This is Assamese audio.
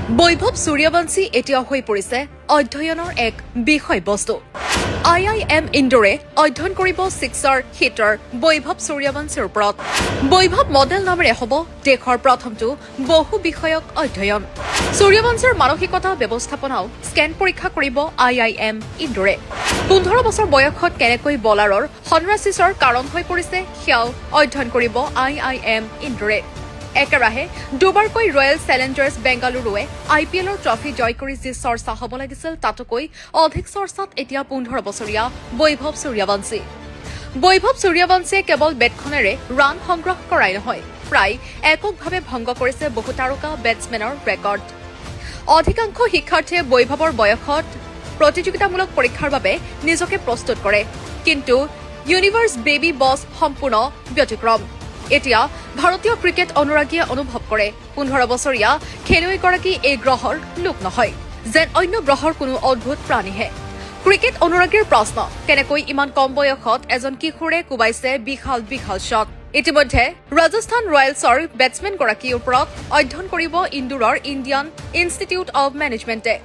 বৈভৱ সূৰ্যবংশী এতিয়া হৈ পৰিছে অধ্যয়নৰ এক বিষয়বস্তু। IIM ইন্দোৰে অধ্যয়ন কৰিব ছিক্সাৰ হিটাৰ বৈভৱ সূৰ্যবংশীৰ ওপৰত। বৈভৱ মডেল নামেৰে হ'ব দেশৰ প্ৰথমটো বহু বিষয়ক অধ্যয়ন। সূৰ্যবংশীৰ মানসিকতা ব্যৱস্থাপনাও স্কেন পৰীক্ষা কৰিব IIM ইন্দোৰে। 15 বছৰ বয়সত কেনেকৈ বলাৰৰ সন্ত্ৰাসীৰ কাৰণ হৈ পৰিছে সেয়াও অধ্যয়ন কৰিব IIM ইন্দোৰে। একেৰাহে দুবাৰকৈ ৰয়েল চেলেঞ্জাৰ্ছ বেংগালুৰুৱে IPLৰ ট্ৰফি জয় কৰি যি চৰ্চা হ'ব লাগিছিল তাতকৈ অধিক চৰ্চাত এতিয়া 15 বছৰীয়া বৈভৱ সূৰ্যবংশী। বৈভৱ সূৰ্যবংশীয়ে কেৱল বেটখনেৰে ৰান সংগ্ৰহ কৰাই নহয়, প্ৰায় এককভাৱে ভংগ কৰিছে বহু তাৰকা বেটছমেনৰ ৰেকৰ্ড। অধিকাংশ শিক্ষাৰ্থীয়ে বৈভৱৰ বয়সত প্ৰতিযোগিতামূলক পৰীক্ষাৰ বাবে নিজকে প্ৰস্তুত কৰে, কিন্তু ইউনিভাৰ্ছ বেবী বছ সম্পূৰ্ণ ব্যতিক্ৰম। এতিয়া ভাৰতীয় ক্ৰিকেট অনুৰাগীয়ে অনুভৱ কৰে 15 বছৰীয়া খেলুৱৈগৰাকী এই গ্ৰহৰ লোক নহয়, যেন অন্য গ্ৰহৰ কোনো অদ্ভুত প্ৰাণীহে। ক্ৰিকেট অনুৰাগীৰ প্ৰশ্ন, কেনেকৈ ইমান কম বয়সত এজন কিশোৰে কোবাইছে বিশাল বিশাল শ্বট। ইতিমধ্যে ৰাজস্থান ৰয়েলছৰ বেটছমেনগৰাকীৰ ওপৰত অধ্যয়ন কৰিব ইন্দোৰৰ ইণ্ডিয়ান ইনষ্টিটিউট অৱ মেনেজমেণ্টে।